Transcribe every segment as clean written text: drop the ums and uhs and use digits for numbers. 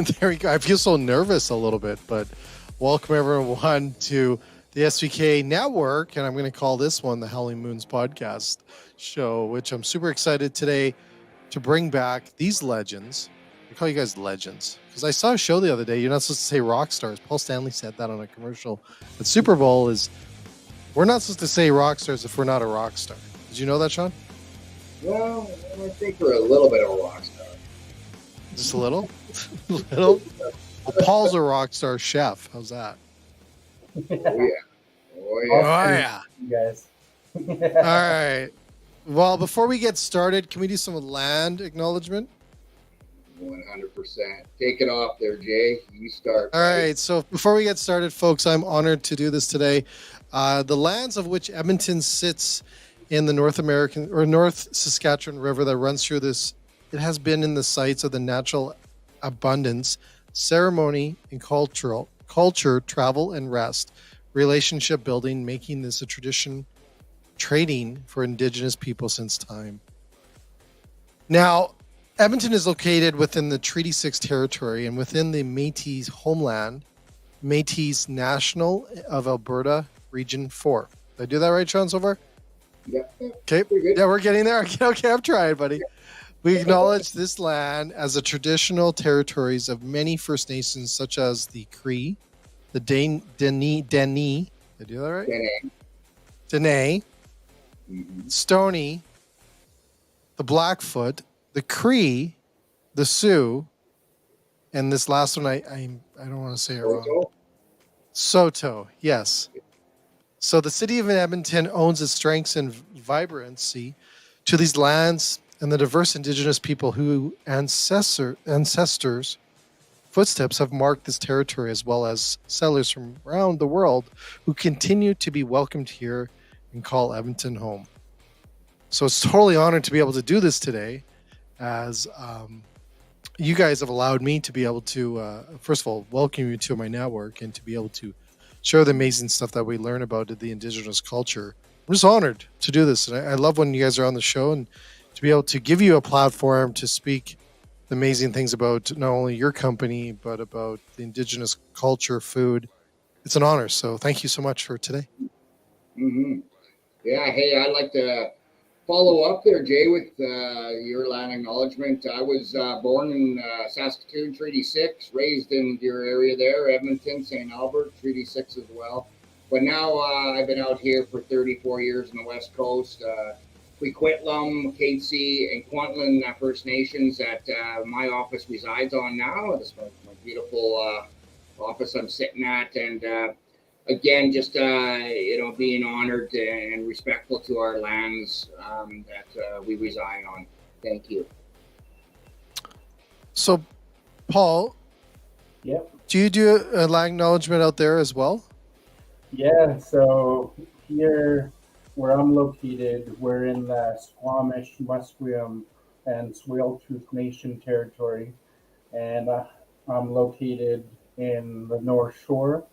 There we go. I feel so nervous a little bit, but welcome everyone to the SVK Network, and I'm going to call this one the Howling Moons podcast show, which I'm super excited today to bring back these legends. I call you guys legends because I saw a show the other day. You're not supposed to say rock stars. Paul Stanley said that on a commercial at Super Bowl. Is we're not supposed to say rock stars if we're not a rock star. Did you know that, Sean? Well, I think we're a little bit of a rock star. Just a little, little. Well, Paul's a rock star chef. How's that? Oh yeah, Oh yeah. You guys. All right. Well, before we get started, can we do some land acknowledgement? 100%. Take it off there, Jay. You start. All right. So before we get started, folks, I'm honored to do this today. The lands of which Edmonton sits in the North Saskatchewan River that runs through this, it has been in the sites of the natural abundance, ceremony, and culture, travel, and rest, relationship building, making this a tradition, trading for Indigenous people since time. Now, Edmonton is located within the Treaty 6 territory and within the Métis homeland, Métis National of Alberta, Region 4. Did I do that right, Sean, so far? Yeah. Okay. Yeah, we're getting there. Okay, I'm trying, buddy. We acknowledge this land as the traditional territories of many First Nations, such as the Cree, the Dene. Did I do that right? Dene, Stoney, the Blackfoot, the Cree, the Sioux, and this last one I don't want to say it wrong. Soto, yes. So the city of Edmonton owns its strengths and vibrancy to these lands and the diverse Indigenous people who ancestors' footsteps have marked this territory, as well as settlers from around the world who continue to be welcomed here and call Edmonton home. So it's totally honored to be able to do this today, as you guys have allowed me to be able to, first of all, welcome you to my network and to be able to share the amazing stuff that we learn about the Indigenous culture. I'm just honored to do this. And I love when you guys are on the show and to be able to give you a platform to speak the amazing things about not only your company, but about the Indigenous culture, food. It's an honor. So thank you so much for today. Mm-hmm. Yeah, hey, I'd like to follow up there, Jay, with your land acknowledgement. I was born in Saskatoon, Treaty 6, raised in your area there, Edmonton, St. Albert, Treaty 6 as well. But now I've been out here for 34 years on the West Coast. Quequitlam, Katesy, and Kwantlen First Nations that my office resides on now. This is my beautiful office I'm sitting at. And again, just being honored and respectful to our lands that we reside on. Thank you. So, Paul, Yep. do you do a land acknowledgement out there as well? Yeah. So here, where I'm located, we're in the Squamish, Musqueam, and Tsleil-Waututh Nation territory, and I'm located in the North Shore,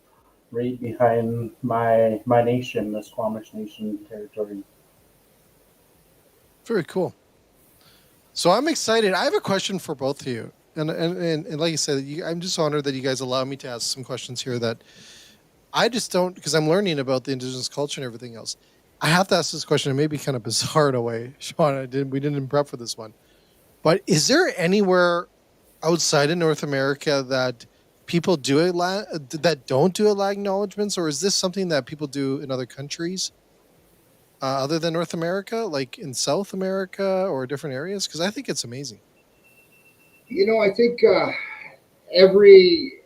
right behind my nation, the Squamish Nation territory. Very cool. So I'm excited. I have a question for both of you. And like I said, I'm just honored that you guys allow me to ask some questions here that I just don't, because I'm learning about the Indigenous culture and everything else. I have to ask this question. It may be kind of bizarre in a way, Sean. We didn't prep for this one. But is there anywhere outside of North America that people do that don't do land acknowledgements, or is this something that people do in other countries other than North America, like in South America or different areas? Because I think it's amazing. I think every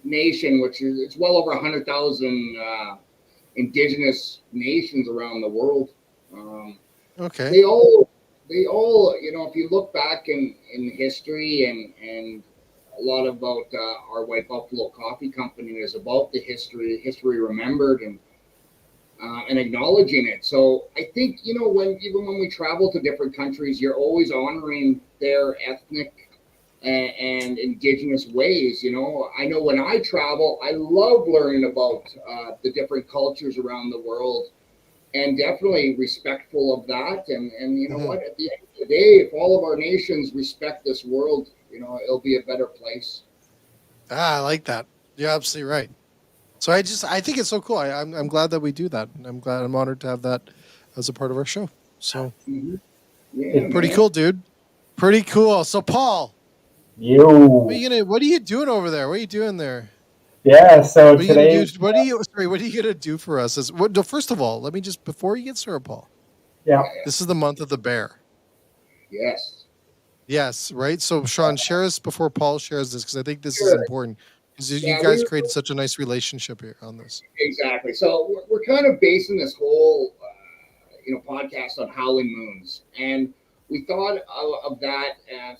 nation, which is it's well over 100,000 Indigenous nations around the world. Okay. They all, if you look back in history and a lot about our White Buffalo Coffee Company is about the history remembered and acknowledging it. So I think, when we travel to different countries, you're always honoring their ethnic and Indigenous ways. I know when I travel, I love learning about the different cultures around the world, and definitely respectful of that. And you know what, at the end of the day, if all of our nations respect this world, it'll be a better place. I like that. You're absolutely right. So I think it's so cool. I'm glad that we do that. And I'm honored to have that as a part of our show. So Mhm. Yeah, It, pretty man. cool, dude. Pretty cool. So Paul, you. what are you doing over there? What are you doing there? Yeah, so What are you gonna do? today, What are you gonna do for us? No, first of all, let me just before you get started, Paul. yeah, Yeah, yeah. This is the month of the bear. Yes. Yes, right. So Sean, share us before Paul shares this because I think this is Sure. important because you Yeah, guys created such a nice relationship here on this. exactly. So we're kind of basing this whole podcast on howling moons, and we thought of that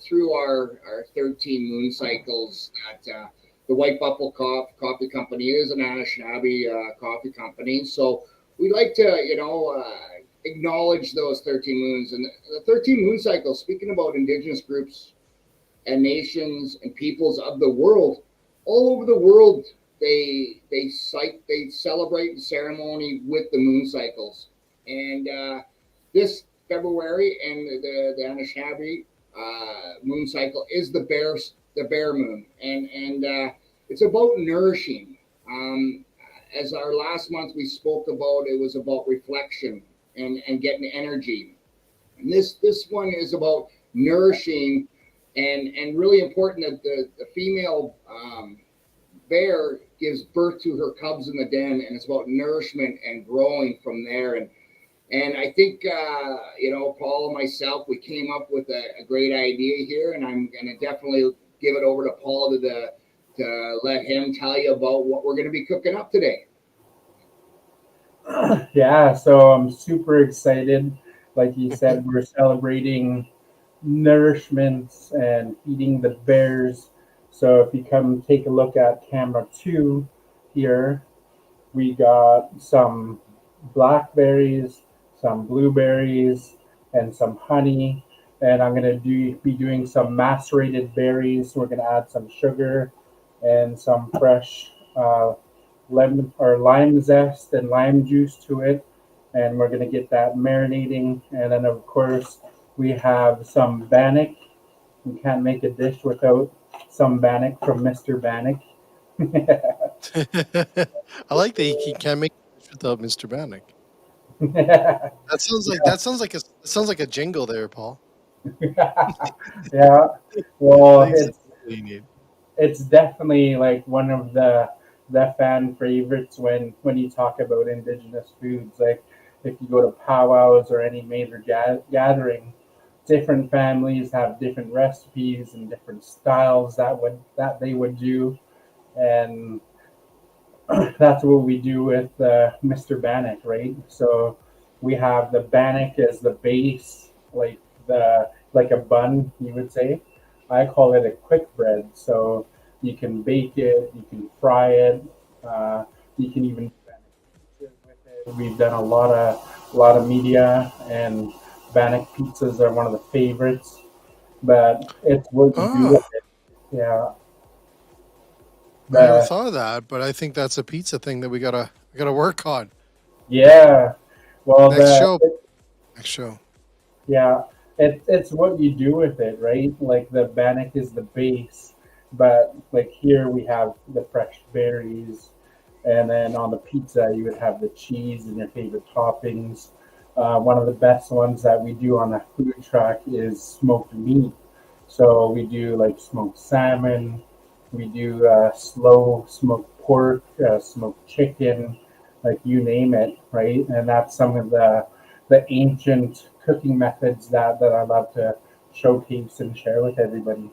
through our 13 moon cycles that the White Buffalo Coffee Company is an Anishinaabe coffee company. So we like to acknowledge those 13 moons and the 13 moon cycles. Speaking about Indigenous groups and nations and peoples of the world, all over the world, they celebrate the ceremony with the moon cycles. And this February and the Anishinaabe moon cycle is the bear moon, and it's about nourishing. As our last month we spoke about, it was about reflection and getting energy, and this one is about nourishing, and really important that the female bear gives birth to her cubs in the den, and it's about nourishment and growing from there. And I think Paul and myself, we came up with a great idea here, and I'm going to definitely give it over to Paul to let him tell you about what we're going to be cooking up today. yeah. So I'm super excited. Like you said, we're celebrating nourishments and feeding the bears. So if you come take a look at camera 2 here, we got some blackberries, some blueberries, and some honey. And I'm gonna be doing some macerated berries. We're gonna add some sugar and some fresh lemon or lime zest and lime juice to it, and we're gonna get that marinating. And then of course we have some bannock. We can't make a dish without some bannock from Mr. Bannock. I like that he can't make it without Mr. Bannock. That sounds like a jingle there, Paul. yeah. I Well, think that's what you need. it's definitely like one of the fan favorites when you talk about indigenous foods. Like if you go to powwows or any major gathering, different families have different recipes and different styles that they would do, and that's what we do with Mr. Bannock, right? So we have the bannock as the base, like a bun, you would say. I call it a quick bread. So you can bake it, you can fry it, you can even do bannock pizzas with it. We've done a lot of media, and bannock pizzas are one of the favorites. But it's what you do with Oh, it. Yeah. I never The thought of that, but I think that's a pizza thing that we gotta work on. yeah. Well, Next show. Next show. yeah, it's what you do with it, right? Like the bannock is the base, but like here we have the fresh berries, and then on the pizza you would have the cheese and your favorite toppings. One of the best ones that we do on a food truck is smoked meat. So we do like smoked salmon, we do slow smoked pork, smoked chicken, like you name it, right? And that's some of the ancient cooking methods that I love to showcase and share with everybody.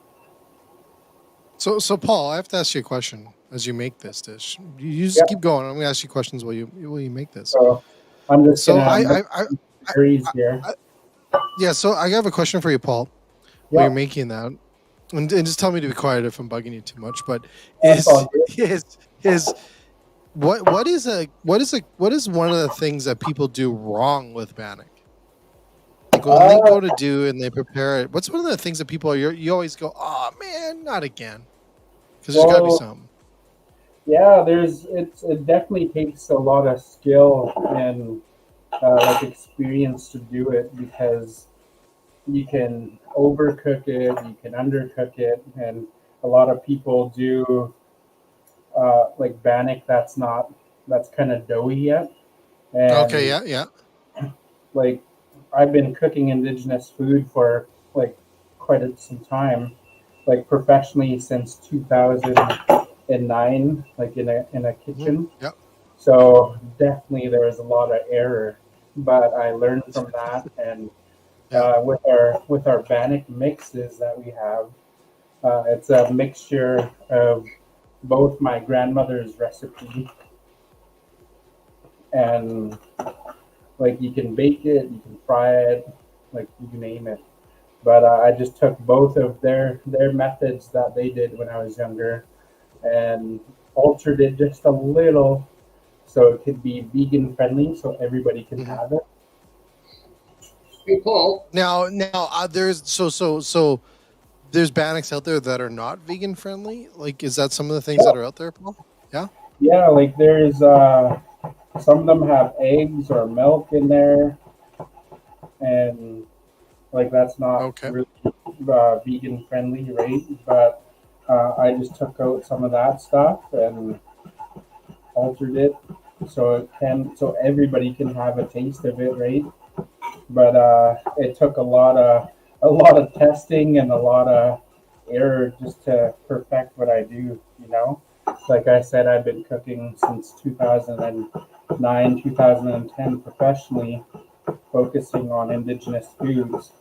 So Paul, I have to ask you a question as you make this dish. You just Yep. keep going. I'm gonna ask you questions while you make this. So I'm just So gonna mix I, berries here. I yeah. So I have a question for you, Paul. While you're Yep. making that, and just tell me to be quiet if I'm bugging you too much. But That's all good. is what is one of the things that people do wrong with bannock? Like when they Uh, go to do and they prepare it, what's one of the things that people you always go, oh man, not again, because there's got to be well, something. yeah. It definitely takes a lot of skill and like experience to do it because you can overcook it, you can undercook it, and a lot of people do. like bannock that's kind of doughy yet. Okay, And yeah, yeah. like I've been cooking indigenous food for like quite some time, like professionally since 2009, like in a Hmm. kitchen. Yeah. So definitely there was a lot of error, but I learned from that. And Yeah. with our bannock mixes that we have, it's a mixture of both my grandmother's recipe and like you can bake it, you can fry it, like you name it. But I just took both of their methods that they did when I was younger and altered it just a little so it could be vegan friendly, so everybody can Hmm. have it. Hey, Paul. Now, there's so there's bannocks out there that are not vegan friendly. Like, is that some of the things that are out there, Paul? Yeah. Yeah, like there's some of them have eggs or milk in there, and like that's not Okay. really vegan friendly, right? But I just took out some of that stuff and altered it so everybody can have a taste of it, right? But it took a lot of testing and a lot of error just to perfect what I do. Like I said, I've been cooking since 2009, 2010 professionally, focusing on indigenous foods,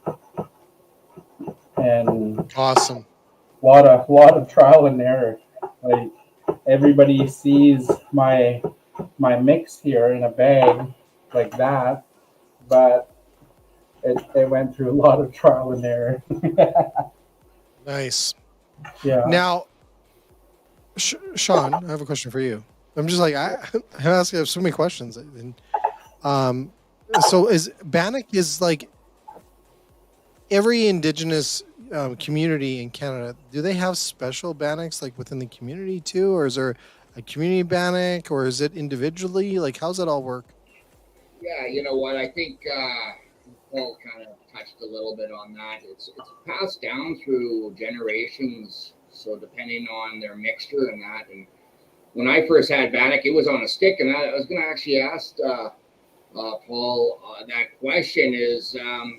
and Awesome. lot of trial and error. Like everybody sees my mix here in a bag like that, but it went through a lot of trial and error. Nice. Yeah. Now, Sean, I have a question for you. I'm just like I ask you so many questions. And, um, so is bannock is like every indigenous community in Canada? Do they have special bannocks like within the community too, or is there a community bannock, or is it individually? Like, how's that all work? Yeah, you know what? I think Paul kind of touched a little bit on that. It's passed down through generations. So depending on their mixture and that, and when I first had bannock, it was on a stick, and I was going to actually ask Paul that question is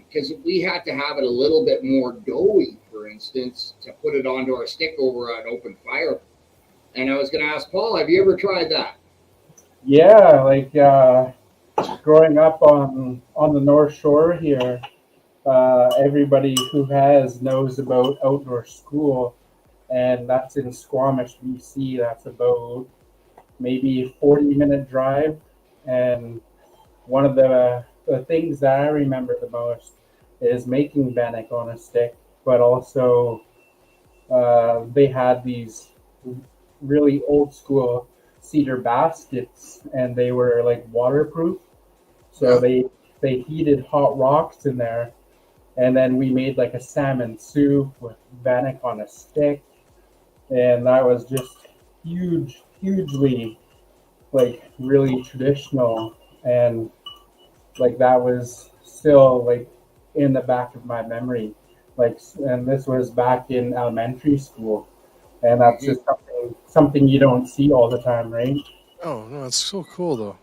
because we had to have it a little bit more doughy, for instance, to put it onto our stick over an open fire. And I was going to ask Paul, have you ever tried that? Yeah, like growing up on the North Shore here, everybody who has knows about outdoor school, and that's in Squamish, BC. That's about maybe 40-minute drive, and one of the things that I remember the most is making bannock on a stick, but also they had these really old school cedar baskets, and they were like waterproof. So Yeah. they heated hot rocks in there, and then we made like a salmon soup with bannock on a stick, and that was just hugely like really traditional, and like that was still like in the back of my memory. Like, and this was back in elementary school, and that's Mm-hmm. just something you don't see all the time, right? Oh no, that's so cool though.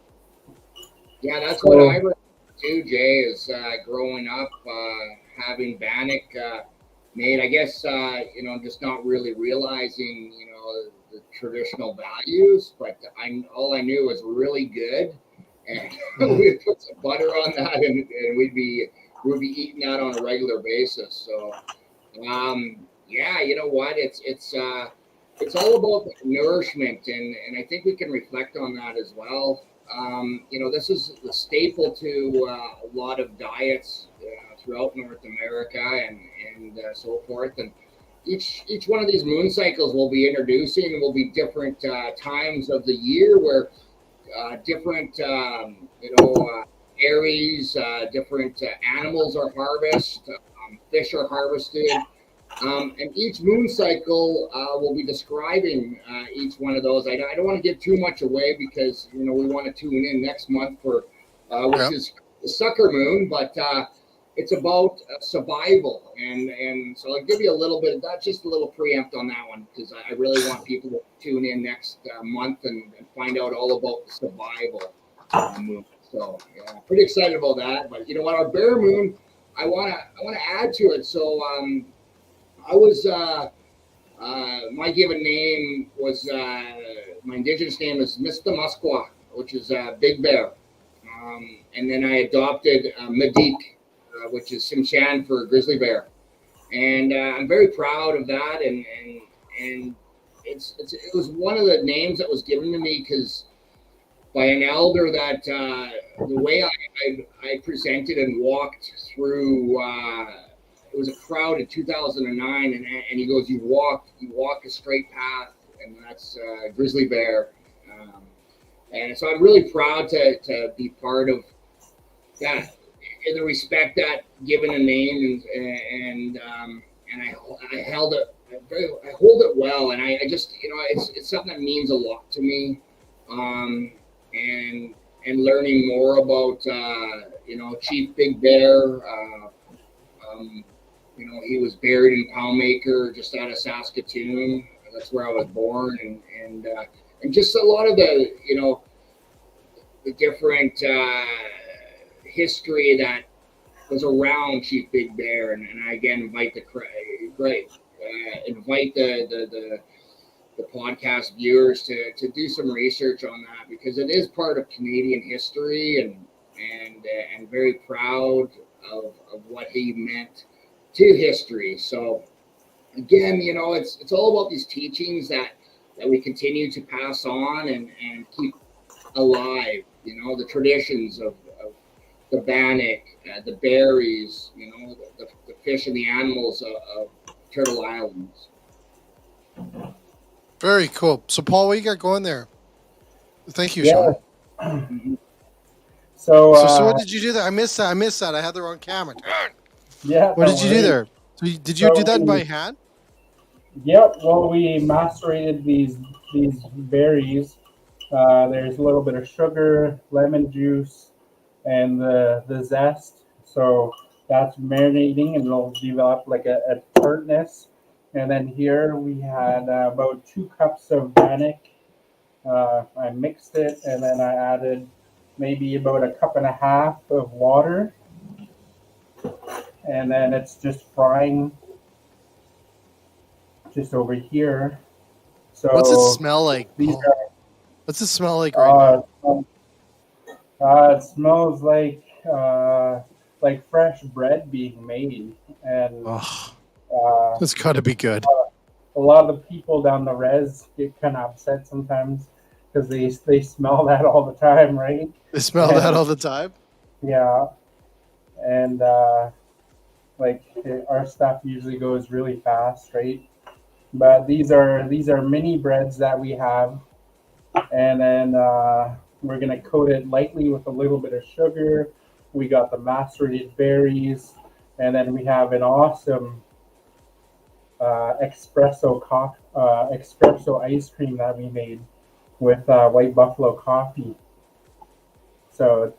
Yeah, that's what I So remember too, Jay, is growing up having bannock made. I guess just not really realizing the traditional values, but all I knew was really good, and Hmm. we'd put some butter on that, and we'd be eating that on a regular basis. So yeah, you know what? It's all about the nourishment, and I think we can reflect on that as well. This is the staple to a lot of diets throughout North America and so forth. And each one of these moon cycles we'll be introducing will be different times of the year where different areas, different animals are harvested, fish are harvested. And each moon cycle will be describing each one of those. I don't want to give too much away because we want to tune in next month for which Yeah. is the sucker moon. But it's about survival, and so I'll give you a little bit. That's just a little preempt on that one because I really want people to tune in next month and find out all about the survival moon. So yeah, pretty excited about that. But you know what, our bear moon, I wanna add to it. So I was my given name was my Indigenous name is Mr. Musqua, which is Big Bear. And then I adopted Medik, which is Simshan for grizzly bear, and I'm very proud of that. And it was one of the names that was given to me because by an elder that the way I presented and walked through. It was a crowd in 2009, and he goes, you walk a straight path, and that's grizzly bear. Um, and so I'm really proud to be part of that in the respect that given a name and I held it I hold it well, and I just it's something that means a lot to me, um, and learning more about Chief Big Bear. He was buried in Palmaker, just out of Saskatoon. That's where I was born, and just a lot of the different history that was around Chief Big Bear, and I again invite the podcast viewers to do some research on that because it is part of Canadian history, and very proud of what he meant to history. So again, it's all about these teachings that we continue to pass on and keep alive. The traditions of the bannock, the berries, the fish and the animals of Turtle Islands. Very cool. So, Paul, what you got going there? Thank you, Yeah. Sean. So what did you do there? I missed that. I had the wrong camera. Yeah. What did you do there? So did you do that by hand? Yep. Well, we macerated these berries. There's a little bit of sugar, lemon juice, and the zest. So that's marinating, and it'll develop like a tartness. And then here we had about 2 cups of bannock. I mixed it, and then I added maybe about a cup and a half of water, and then it's just frying just over here. So what's it smell like? What's it smell like right now? It smells like fresh bread being made, and It's got to be good. A lot of the people down the res get kind of upset sometimes because they smell that all the time, right? They smell that all the time. Yeah, and our stuff usually goes really fast, right? But these are mini breads that we have, and then we're gonna coat it lightly with a little bit of sugar. We got the macerated berries, and then we have an awesome espresso ice cream that we made with White Buffalo coffee. So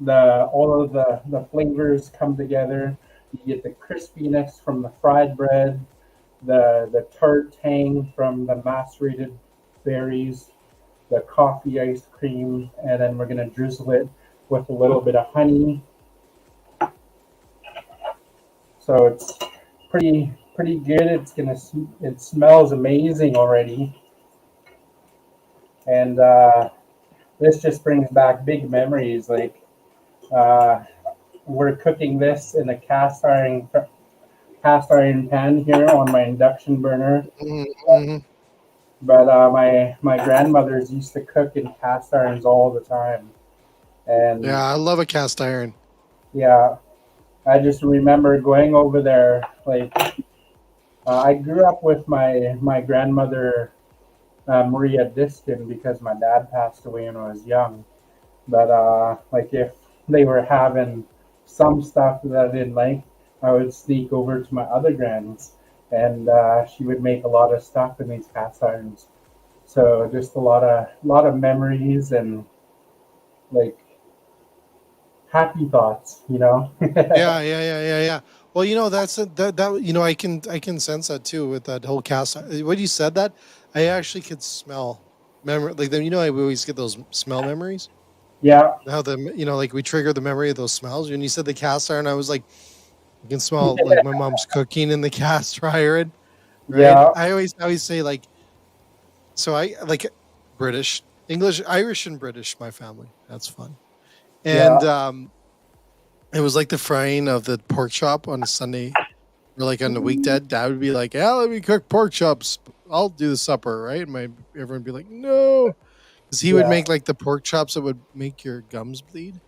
all of the flavors come together. You get the crispiness from the fried bread, the tart tang from the macerated berries, the coffee ice cream, and then we're gonna drizzle it with a little bit of honey. So it's pretty good. It smells amazing already, and this just brings back big memories. Like we're cooking this in a cast iron pan here on my induction burner. Mm-hmm. But my grandmothers used to cook in cast irons all the time, and yeah, I love a cast iron. Yeah, I just remember going over there. Like I grew up with my grandmother Maria Diskin because my dad passed away when I was young. But like if they were having some stuff that I didn't like, I would sneak over to my other grands, and she would make a lot of stuff in these cast irons. So just a lot of memories and like happy thoughts, you know. Yeah. Well, I can sense that too with that whole cast. When you said that, I actually could smell memory. Like then, I always get those smell memories. Yeah, How like we trigger the memory of those smells. When you said the cast iron, I was like, you can smell like my mom's cooking in the cast iron, right? yeah, I always say like, so I like British, English, Irish, and British. My family. That's fun. yeah. And it was like the frying of the pork chop on a Sunday, or like on the weekday. Dad would be like, "Yeah, let me cook pork chops. I'll do the supper." Right? And everyone would be like, "No," because he would Yeah. make like the pork chops that would make your gums bleed.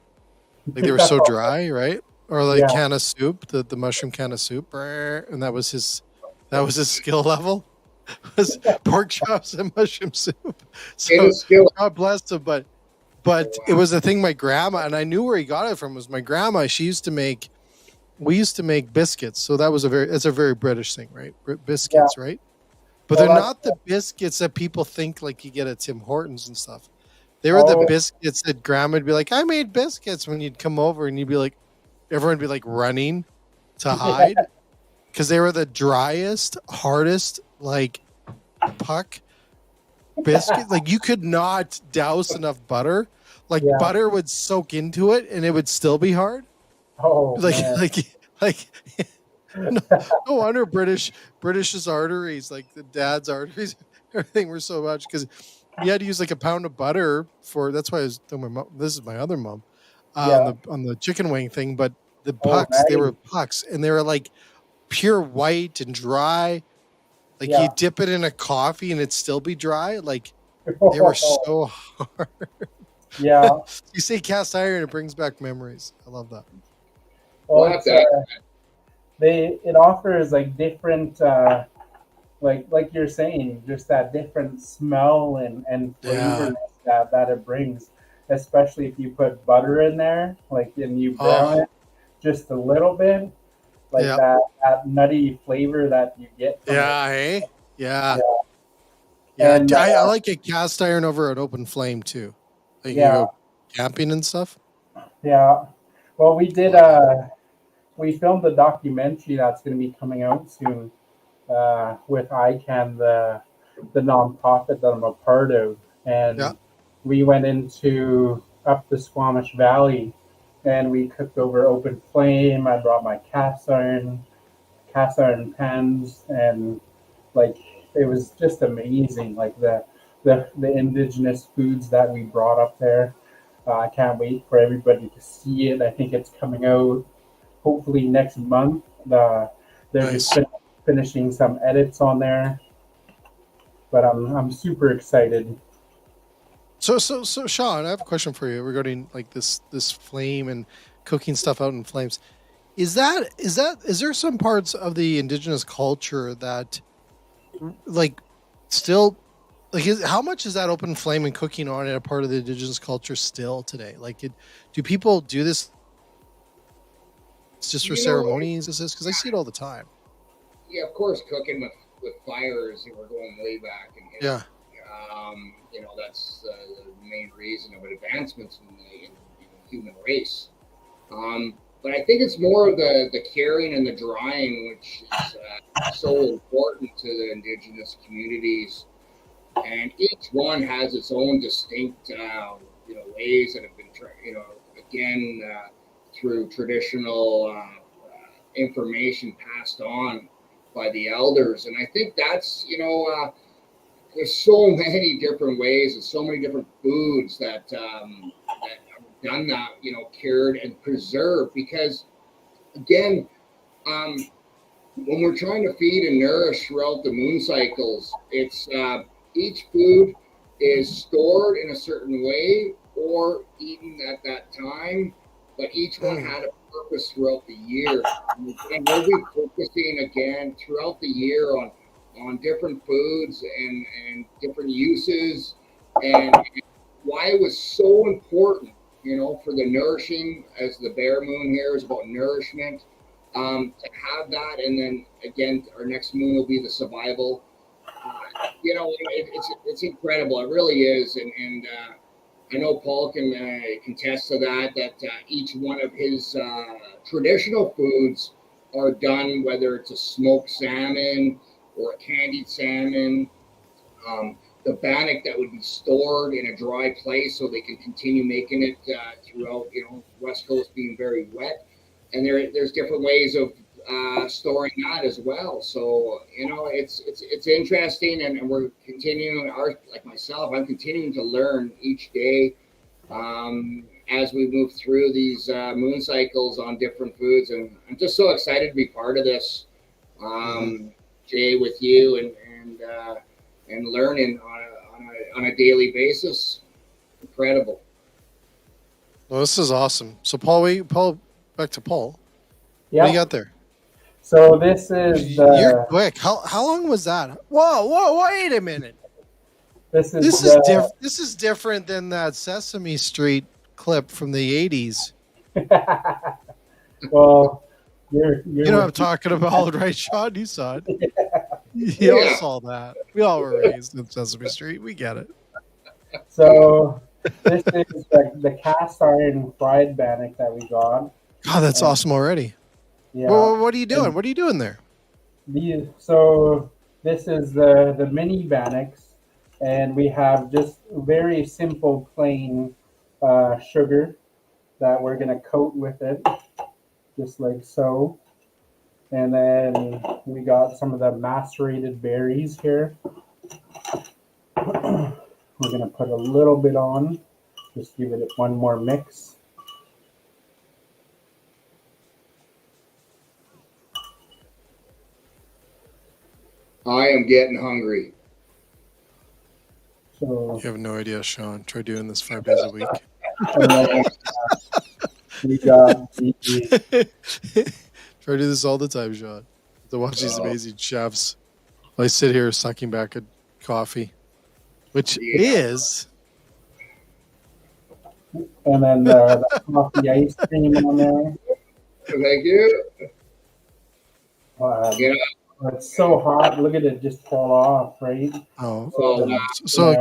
Like they were so dry, right? Or like Yeah. can of soup, the mushroom can of soup, and that was his skill level was pork chops and mushroom soup. In a So skill. God bless him, but it was a thing my grandma, and I knew where he got it from, was my grandma. We used to make biscuits, so it's a very British thing, right? Yeah. Biscuits, right? But Well, they're that's not the biscuits that people think like you get at Tim Hortons and stuff. They were the oh biscuits that grandma would be like, I made biscuits, when you'd come over and you'd be like, everyone would be like running to hide because they were the driest, hardest, like puck biscuit. Like you could not douse enough butter. Like yeah. butter would soak into it and it would still be hard. Oh Like, man. like, no, no wonder British's arteries, like the dad's arteries, everything were so much because you had to use like a pound of butter for. That's why I was telling my mom. This is my other mom, on Yeah. the chicken wing thing. But the Oh pucks, they were nice. pucks, and they were like pure white and dry. Like you Yeah. dip it in a coffee and it'd still be dry. Like they were so hard. Yeah. You say cast iron, it brings back memories. I love that. Well, Well, it's that. it offers like different like you're saying, just that different smell and Yeah. flavor that it brings, especially if you put butter in there, like and you brown Oh, it just a little bit, like yeah. that nutty flavor that you get from it. Yeah. Hey. Yeah. Yeah. Yeah. And I like a cast iron over an open flame too. Like you yeah, go camping and stuff. yeah. Well, I love that. we filmed a documentary that's going to be coming out soon with ICANN, the nonprofit that I'm a part of, Yeah. and we went into up the Squamish Valley, and we cooked over open flame. I brought my cast iron pans, and like it was just amazing. Like the indigenous foods that we brought up there. I can't wait for everybody to see it. I think it's coming out hopefully next month. They're just Nice. finishing some edits on there, but I'm super excited. So Sean, I have a question for you regarding like this flame and cooking stuff out in flames. Is there some parts of the indigenous culture that like still how much is that open flame and cooking on it a part of the indigenous culture still today? Like do people do this just for You know, ceremonies? Is this because I see it all the time? yeah, of course, cooking with fires. We're going way back in Yeah. history. That's the main reason of advancements in the human race. But I think it's more of the curing and the drying, which is so important to the indigenous communities. And each one has its own distinct, ways that have been, again, through traditional information passed on by the elders. And I think that's, there's so many different ways and so many different foods that have done that, cured and preserved. Because again, um, when we're trying to feed and nourish throughout the moon cycles, it's each food is stored in a certain way or eaten at that time, but each one Mm. had a purpose throughout the year. And we'll be focusing again throughout the year on different foods and different uses and why it was so important, for the nourishing, as the bear moon here is about nourishment, to have that. And then again, our next moon will be the survival. It's incredible. It really is. And I know Paul can contest to that. That each one of his traditional foods are done, whether it's a smoked salmon or a candied salmon. The bannock that would be stored in a dry place so they can continue making it throughout, West Coast being very wet. And there's different ways of storing that as well. So it's interesting, and we're continuing. Like myself, I'm continuing to learn each day as we move through these moon cycles on different foods, and I'm just so excited to be part of this, Jay, with you and learning on a daily basis. Incredible. Well, this is awesome. So, Paul, back to Paul. Yeah. What do you got there? So this is You're quick. How long was that? Whoa! Wait a minute. This is different than that Sesame Street clip from the '80s. Well, you know what I'm talking about, right, Sean? You saw it. You all saw that. We all were raised in Sesame Street. We get it. So this is the cast iron fried bannock that we got. God, that's awesome already. Yeah. Well, what are you doing? What are you doing there? So this is the mini bannocks, and we have just very simple plain sugar that we're gonna coat with it, just like so. And then we got some of the macerated berries here. We're gonna put a little bit on, just give it one more mix. I am getting hungry. So you have no idea, Sean. Try doing this 5 days a week. We got the Try to do this all the time, Sean. To watch these amazing chefs. I sit here sucking back a coffee, which is. And then the coffee ice cream on there. Thank you. It's so hot. Look at it just fall off, right? So,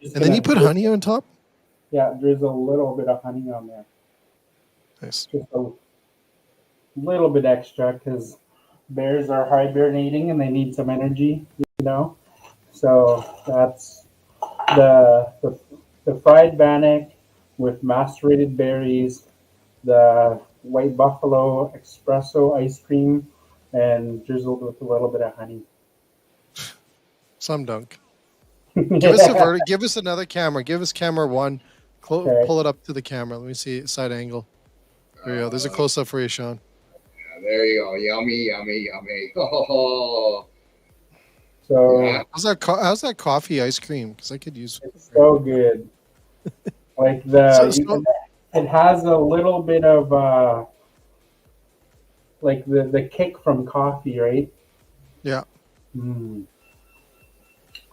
and then you put honey on top? Yeah, there's a little bit of honey on there. Nice. Just a little bit extra because bears are hibernating and they need some energy, So that's the fried bannock with macerated berries, the white buffalo espresso ice cream, and drizzled with a little bit of honey. Some dunk. Give us another camera. Give us camera one. Okay. Pull it up to the camera. Let me see side angle. There you go. There's a close up for you, Sean. Yeah, there you go. Yummy, yummy, yummy. Oh. So how's that coffee ice cream? Because I could use. It's so good. Like it has a little bit of like the kick from coffee, right? Yeah. And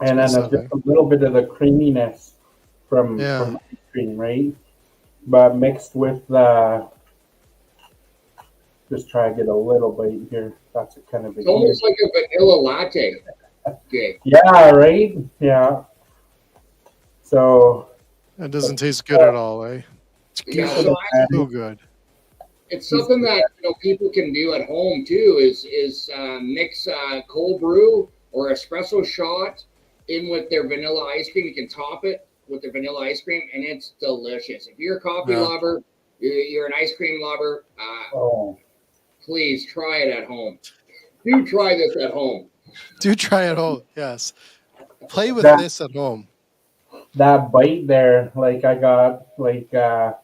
then just a little bit of the creaminess from ice cream, right? But mixed with just try to get a little bite here. That's a kind of it's almost like a vanilla latte. Okay. Yeah, right? Yeah. So that doesn't taste good at all, eh? It's so good. It's something that people can do at home too. Is mix cold brew or espresso shot in with their vanilla ice cream. You can top it with the vanilla ice cream, and it's delicious. If you're a coffee lover, you're an ice cream lover. Please try it at home. Do try this at home. Do try at home. Yes. Play with this at home. That bite there, like I got like a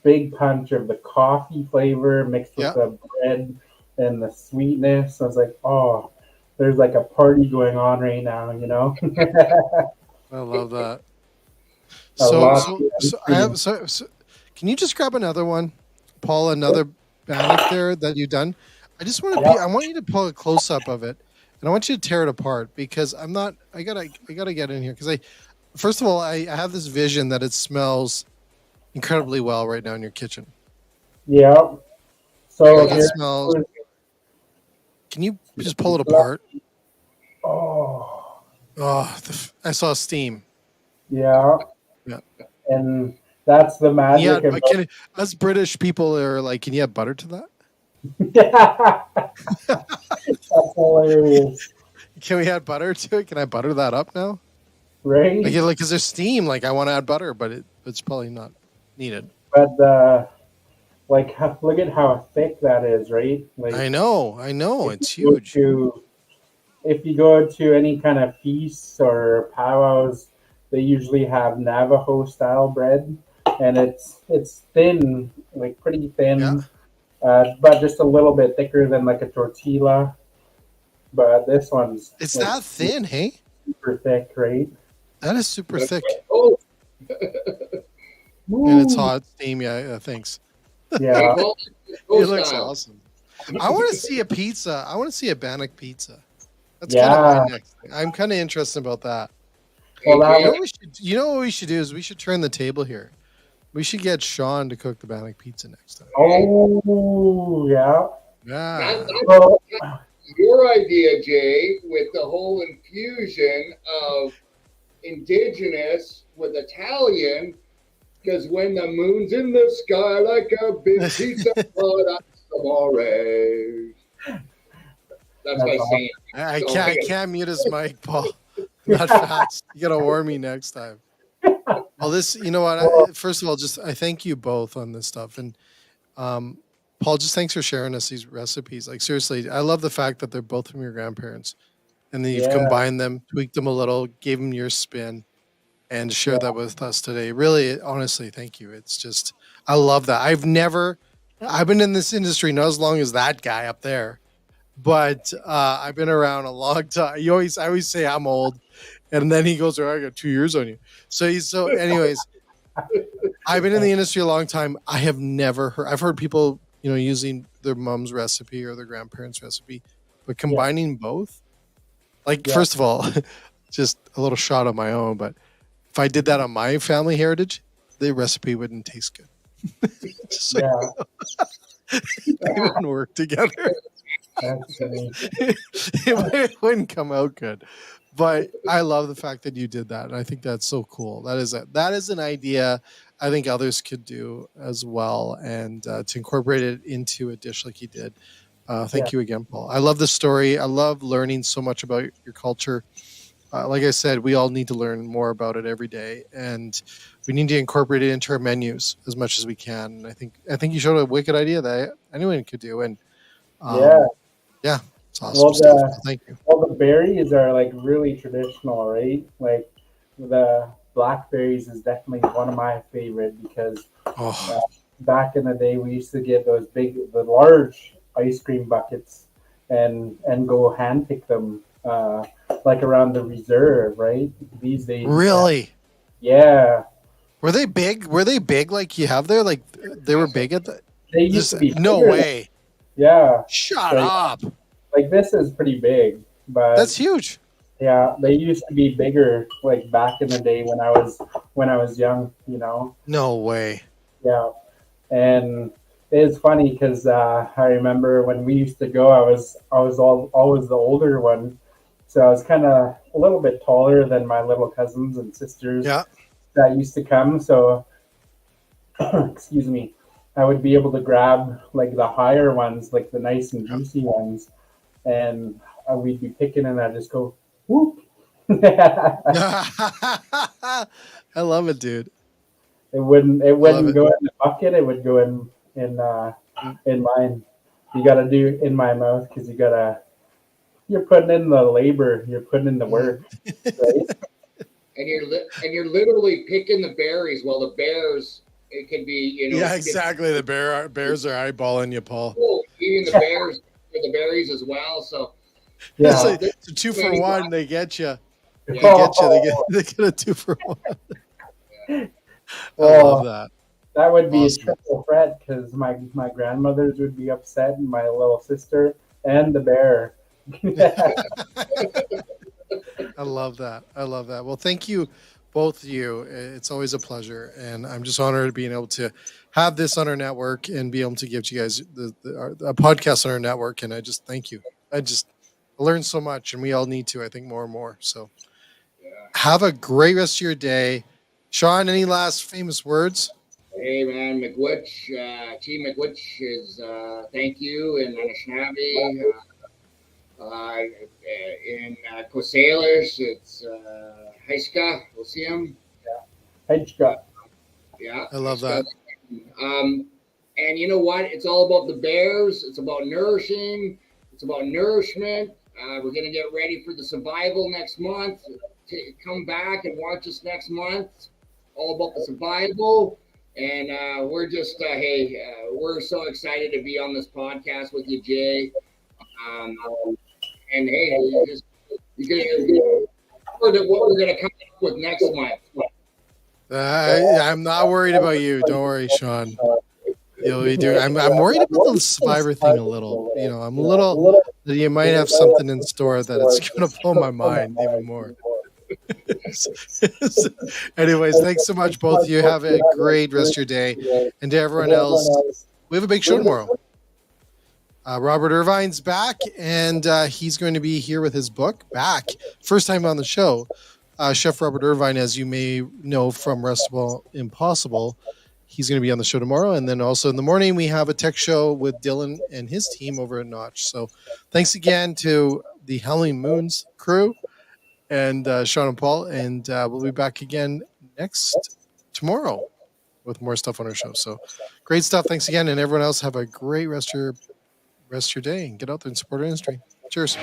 big punch of the coffee flavor mixed with the bread and the sweetness. I was like, oh, there's like a party going on right now, I love that. So can you just grab another one, Paul? Another bannock there that you've done. I just want to I want you to pull a close up of it, and I want you to tear it apart because I'm not. I gotta get in here because first of all, I have this vision that it smells incredibly well right now in your kitchen. Yeah. So it smells. Can you just pull it apart? Oh, I saw steam. Yeah. Yeah. And that's the Yeah, magic but about. us British people are like, can you add butter to that? That's hilarious, Can we add butter to it? Can I butter that up now? right? Like, cause there's steam. Like, I want to add butter, but it's probably not needed. But like, look at how thick that is, right? Like, I know, if it's you go huge. to if you go to any kind of feasts or powwows, they usually have Navajo style bread, and it's thin, like pretty Yeah, thin, but just a little bit thicker than like a tortilla. But this one's it's like that thin. Hey, super thick, right? that is super That's right. thick, Oh, and it's Woo! hot, steamy. Thanks. hey, Yeah, Paul, It go looks style. awesome. I want to see a pizza. I want to see a Bannock pizza. That's kind of my yeah. next thing. I'm kind of interested about that. Well, Hey, that You know was what we should? You know what we should do is we should turn the table here. We should get Sean to cook the Bannock pizza next time. oh yeah. that, Yeah, that's Well, your idea, Jay, with the whole infusion of Indigenous with Italian. Because when the moon's in the sky like a big pizza put some orange. That's that's my awesome. saying. I can't mute his mic, Paul. Not fast. You gotta warn me next time. Well, this, you know what? Well, First of all, just I thank you both on this stuff, and um, Paul, just thanks for sharing us these recipes. Like seriously, I love the fact that they're both from your grandparents, and then you've yeah, combined them, tweaked them a little, gave them your spin, and yeah, shared that with us today. Really, honestly, thank you. It's just I love that. I've been in this industry not as long as that guy up there, but I've been around a long time. I always say I'm old, and then he goes, "Oh, I got 2 years on you." So. Anyways, I've been in the industry a long time. I have never heard. I've heard people, using their mom's recipe or their grandparents' recipe, but yeah, combining both. Like, yeah, first of all, just a little shot on my own, but if I did that on my family heritage, the recipe wouldn't taste good. Just so yeah. they wouldn't work together. That's funny. It wouldn't come out good. But I love the fact that you did that, and I think that's so cool. That is an idea I think others could do as well, and to incorporate it into a dish like you did. Yeah, Thank you again, Paul. I love the story. I love learning so much about your culture. Like I said, we all need to learn more about it every day, and we need to incorporate it into our menus as much as we can. And I think you showed a wicked idea that anyone could do, and yeah. um, yeah, it's awesome Well, stuff. So thank you. the berries are like really traditional, right? Like the blackberries is definitely one of my favorite because uh, Oh, back in the day we used to get the large ice cream buckets and go hand pick them like around the reserve, right? These days, really? yeah, Were they big? Were they big like you have there? Like they were big at the they used this? to be No bigger. way! Yeah, Shut so up! like this is pretty big, but That's huge. yeah, they used to be bigger like back in the day when I was young, you know. No way. Yeah, and it's funny because I remember when we used to go, always the older one, so I was kind of a little bit taller than my little cousins and sisters Yeah. that used to come. So excuse me, I would be able to grab like the higher ones, like the nice and juicy ones, and we'd be picking, and I just go whoop. I love it, dude. It I love wouldn't it. go in the bucket. It would go Mm. in mine. You got to do in my mouth because you're putting in the labor. You're putting in the Mhm. work, right? And you're literally picking the berries. Well, the bears, it can be, Yeah, get exactly. The bears are eyeballing you, Paul. full eating the bears for the berries as well. So, It's Yeah. like it's a 2 for 1. They get you. They yeah, get you. Oh, They get a 2 for 1. I love well, that. that would be a Awesome. triple threat because my grandmothers would be upset, and my little sister and the bear. I love that. I love that. Well, thank you, both of you. It's always a pleasure, and I'm just honored being able to have this on our network and be able to give to you guys a podcast on our network. And I just thank you. I just learned so much, and we all need to. I think more and more. So yeah. have a great rest of your day. Sean, any last famous words? Hey man, McWitch, Chief McWitch is thank you in Anishinaabe. In Coasalish, it's Heiska. We'll see him. Hedgega. Yeah, I love Heiska. that. And you know what? It's all about the bears. It's about nourishing. It's about nourishment. We're going to get ready for the survival next month. Come back and watch us next month. All about the survival. And we're just, we're so excited to be on this podcast with you, Jay. And hey, you can what we're going to come up with next month. I'm not worried about you. Don't worry, Sean. You'll be doing. I'm worried about the Survivor thing a little. I'm a little that you might have something in store that it's going to blow my mind even more. Anyways, thanks so much, both of you. Have a great rest of your day. And to everyone else, we have a big show tomorrow. Robert Irvine's back, and he's going to be here with his book. Back. First time on the show. Chef Robert Irvine, as you may know from Restaurant Impossible, he's going to be on the show tomorrow. And then also in the morning, we have a tech show with Dylan and his team over at Notch. So thanks again to the Howling Moons crew and Sean and Paul. And we'll be back again tomorrow with more stuff on our show. So great stuff. Thanks again. And everyone else, have a great rest of your day and get out there and support our industry. Cheers.